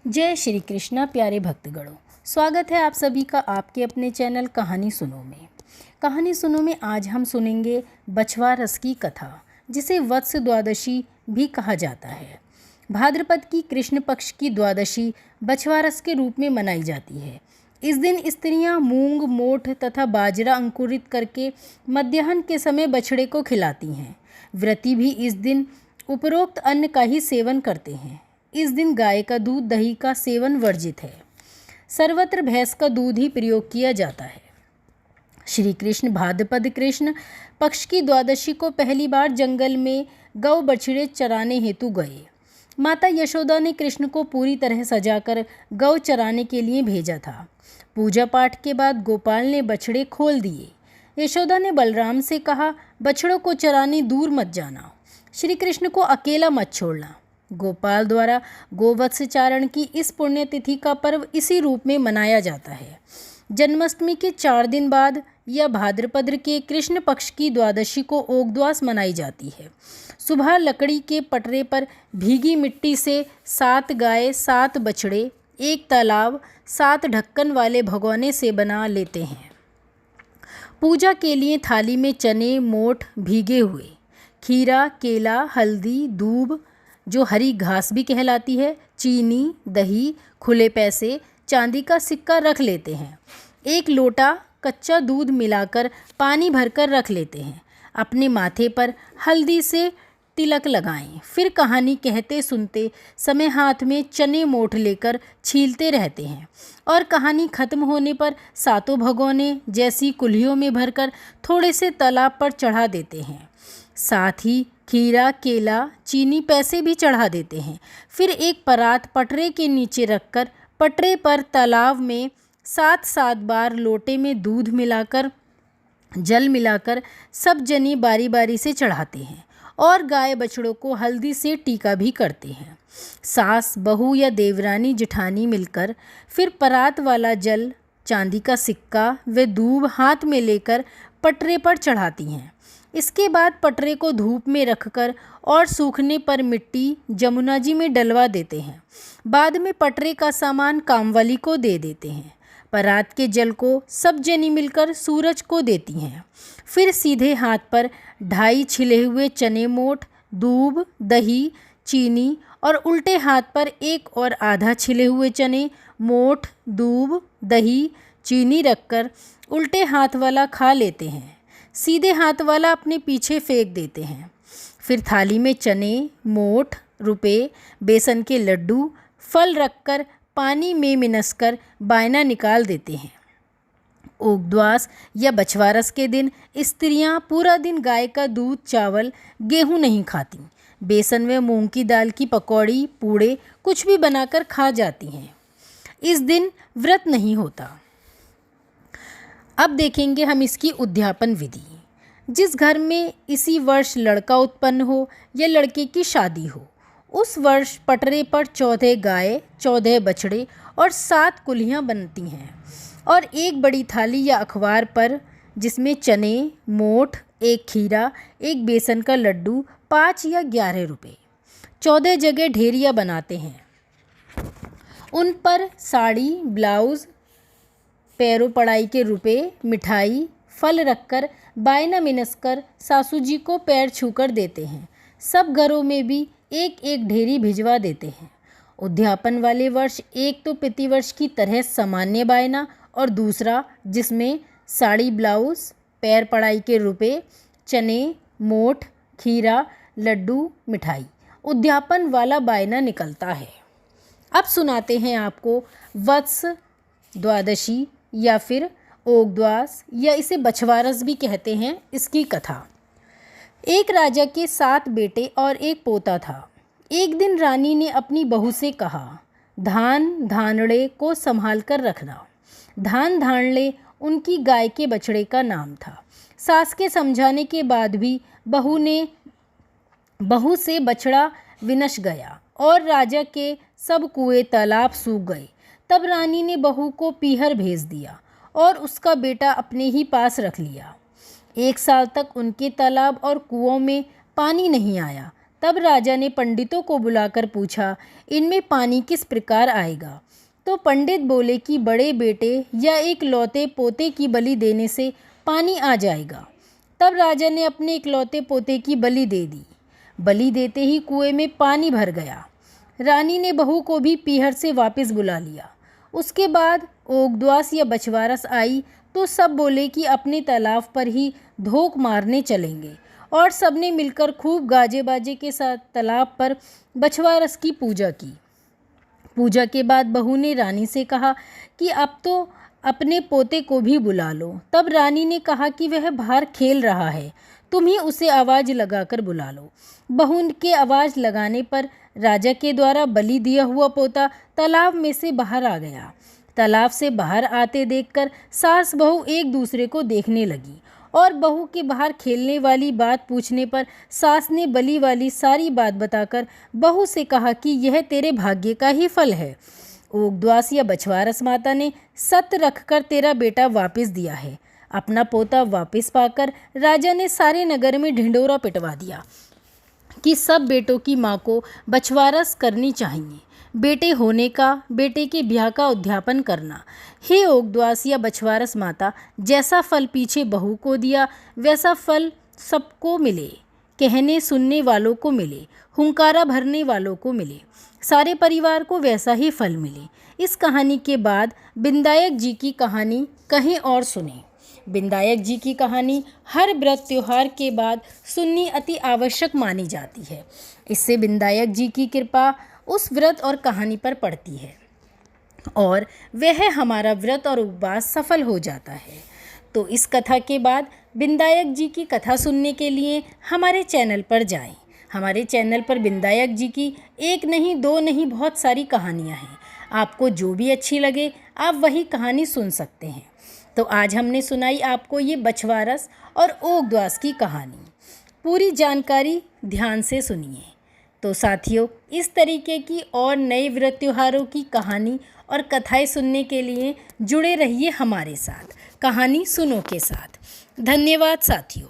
जय श्री कृष्णा प्यारे भक्तगणों, स्वागत है आप सभी का आपके अपने चैनल कहानी सुनो में। कहानी सुनो में आज हम सुनेंगे बछवा रस की कथा, जिसे वत्स द्वादशी भी कहा जाता है। भाद्रपद की कृष्ण पक्ष की द्वादशी बछवा रस के रूप में मनाई जाती है। इस दिन स्त्रियां मूंग, मोठ तथा बाजरा अंकुरित करके मध्याह्न के समय बछड़े को खिलाती हैं। व्रती भी इस दिन उपरोक्त अन्न का ही सेवन करते हैं। इस दिन गाय का दूध, दही का सेवन वर्जित है। सर्वत्र भैंस का दूध ही प्रयोग किया जाता है। श्री कृष्ण भाद्रपद कृष्ण पक्ष की द्वादशी को पहली बार जंगल में गौ बछड़े चराने हेतु गए। माता यशोदा ने कृष्ण को पूरी तरह सजाकर गौ चराने के लिए भेजा था। पूजा पाठ के बाद गोपाल ने बछड़े खोल दिए। यशोदा ने बलराम से कहा, बछड़ों को चराने दूर मत जाना, श्री कृष्ण को अकेला मत छोड़ना। गोपाल द्वारा गोवत्स चारण की इस पुण्यतिथि का पर्व इसी रूप में मनाया जाता है। जन्माष्टमी के 4 दिन बाद या भाद्रपद के कृष्ण पक्ष की द्वादशी को ओगद्वास मनाई जाती है। सुबह लकड़ी के पटरे पर भीगी मिट्टी से 7 गाय, 7 बछड़े, 1 तालाब, 7 ढक्कन वाले भगोने से बना लेते हैं। पूजा के लिए थाली में चने, मोठ भीगे हुए, खीरा, केला, हल्दी, दूब जो हरी घास भी कहलाती है, चीनी, दही, खुले पैसे, चांदी का सिक्का रख लेते हैं। 1 लोटा कच्चा दूध मिलाकर पानी भरकर रख लेते हैं। अपने माथे पर हल्दी से तिलक लगाएं। फिर कहानी कहते सुनते समय हाथ में चने मोठ लेकर छीलते रहते हैं और कहानी खत्म होने पर 7 भगोने जैसी कुल्हियों में भरकर थोड़े से तालाब पर चढ़ा देते हैं। साथ ही खीरा, केला, चीनी, पैसे भी चढ़ा देते हैं। फिर एक परात पटरे के नीचे रखकर पटरे पर तालाब में 7-7 बार लोटे में दूध मिलाकर, जल मिलाकर सब जनी बारी बारी से चढ़ाते हैं और गाय बछड़ों को हल्दी से टीका भी करते हैं। सास, बहू या देवरानी जेठानी मिलकर फिर परात वाला जल, चांदी का सिक्का व दूब हाथ में लेकर पटरे पर चढ़ाती हैं। इसके बाद पटरे को धूप में रखकर और सूखने पर मिट्टी जमुना जी में डलवा देते हैं। बाद में पटरे का सामान कामवाली को दे देते हैं। परात के जल को सब जनी मिलकर सूरज को देती हैं। फिर सीधे हाथ पर 2.5 छिले हुए चने मोठ, दूब, दही, चीनी और उल्टे हाथ पर 1 और आधा छिले हुए चने, मोठ, दूब, दही, चीनी रखकर उल्टे हाथ वाला खा लेते हैं। सीधे हाथ वाला अपने पीछे फेंक देते हैं। फिर थाली में चने, मोठ, रुपए, बेसन के लड्डू, फल रखकर पानी में मिनसकर बायना निकाल देते हैं। ओगद्वास या बछवारस के दिन स्त्रियां पूरा दिन गाय का दूध, चावल, गेहूं नहीं खाती। बेसन व मूंग की दाल की पकौड़ी, पूड़े कुछ भी बनाकर खा जाती हैं। इस दिन व्रत नहीं होता। अब देखेंगे हम इसकी उद्यापन विधि। जिस घर में इसी वर्ष लड़का उत्पन्न हो या लड़के की शादी हो, उस वर्ष पटरे पर 14 गाय, 14 बछड़े और 7 कुल्हियाँ बनती हैं और एक बड़ी थाली या अखबार पर जिसमें चने, मोठ, 1 खीरा, 1 बेसन का लड्डू, 5 या 11 रुपए, 14 जगह ढेरिया बनाते हैं। उन पर साड़ी, ब्लाउज, पैरों पड़ाई के रुपए, मिठाई, फल रखकर बायना मिनसकर सासू जी को पैर छूकर देते हैं। सब घरों में भी 1-1 ढेरी भिजवा देते हैं। उद्यापन वाले वर्ष एक तो प्रतिवर्ष की तरह सामान्य बायना और दूसरा जिसमें साड़ी, ब्लाउज, पैर पड़ाई के रुपए, चने, मोठ, खीरा, लड्डू, मिठाई, उद्यापन वाला बायना निकलता है। अब सुनाते हैं आपको वत्स द्वादशी या फिर ओगद्वास या इसे बछवारस भी कहते हैं, इसकी कथा। एक राजा के 7 बेटे और 1 पोता था। एक दिन रानी ने अपनी बहू से कहा, धान धानड़े को संभाल कर रखना। धान धानड़े उनकी गाय के बछड़े का नाम था। सास के समझाने के बाद भी बहू से बछड़ा विनश गया और राजा के सब कुएं, तालाब सूख गए। तब रानी ने बहू को पीहर भेज दिया और उसका बेटा अपने ही पास रख लिया। 1 साल तक उनके तालाब और कुओं में पानी नहीं आया। तब राजा ने पंडितों को बुलाकर पूछा, इनमें पानी किस प्रकार आएगा? तो पंडित बोले कि बड़े बेटे या एक लौते पोते की बलि देने से पानी आ जाएगा। तब राजा ने अपने इकलौते पोते की बलि दे दी। बलि देते ही कुएं में पानी भर गया। रानी ने बहू को भी पीहर से वापस बुला लिया। उसके बाद ओगद्वास या बछवारस आई तो सब बोले कि अपने तालाब पर ही धोख मारने चलेंगे, और सबने मिलकर खूब गाजे बाजे के साथ तालाब पर बछवारस की पूजा की। पूजा के बाद बहू ने रानी से कहा कि अब तो अपने पोते को भी बुला लो। तब रानी ने कहा कि वह बाहर खेल रहा है, तुम ही उसे आवाज़ लगाकर बुला लो। बहू के आवाज़ लगाने पर राजा के द्वारा बलि दिया हुआ पोता तालाब में से बाहर आ गया। तालाब से बाहर आते देखकर सास बहू एक दूसरे को देखने लगी, और बहू के बाहर खेलने वाली बात पूछने पर सास ने बलि वाली सारी बात बताकर बहू से कहा कि यह तेरे भाग्य का ही फल है। ओगद्वास या बछवारस माता ने सत्य रखकर तेरा बेटा वापस दिया है। अपना पोता वापस पाकर राजा ने सारे नगर में ढिंढोरा पिटवा दिया कि सब बेटों की माँ को बछवारस करनी चाहिए। बेटे होने का, बेटे के ब्याह का उद्यापन करना। हे ओगद्वास या बछवारस माता, जैसा फल पीछे बहू को दिया वैसा फल सबको मिले, कहने सुनने वालों को मिले, हुंकारा भरने वालों को मिले, सारे परिवार को वैसा ही फल मिले। इस कहानी के बाद बिंदायक जी की कहानी कहीं और सुने। बिंदायक जी की कहानी हर व्रत त्योहार के बाद सुननी अति आवश्यक मानी जाती है। इससे बिंदायक जी की कृपा उस व्रत और कहानी पर पड़ती है और वह हमारा व्रत और उपवास सफल हो जाता है। तो इस कथा के बाद बिंदायक जी की कथा सुनने के लिए हमारे चैनल पर जाएं। हमारे चैनल पर बिंदायक जी की एक नहीं, दो नहीं, बहुत सारी कहानियाँ हैं। आपको जो भी अच्छी लगे आप वही कहानी सुन सकते हैं। तो आज हमने सुनाई आपको ये बछवारस और ओगद्वास की कहानी। पूरी जानकारी ध्यान से सुनिए। तो साथियों, इस तरीके की और नए व्रत त्योहारों की कहानी और कथाएं सुनने के लिए जुड़े रहिए हमारे साथ, कहानी सुनो के साथ। धन्यवाद साथियों।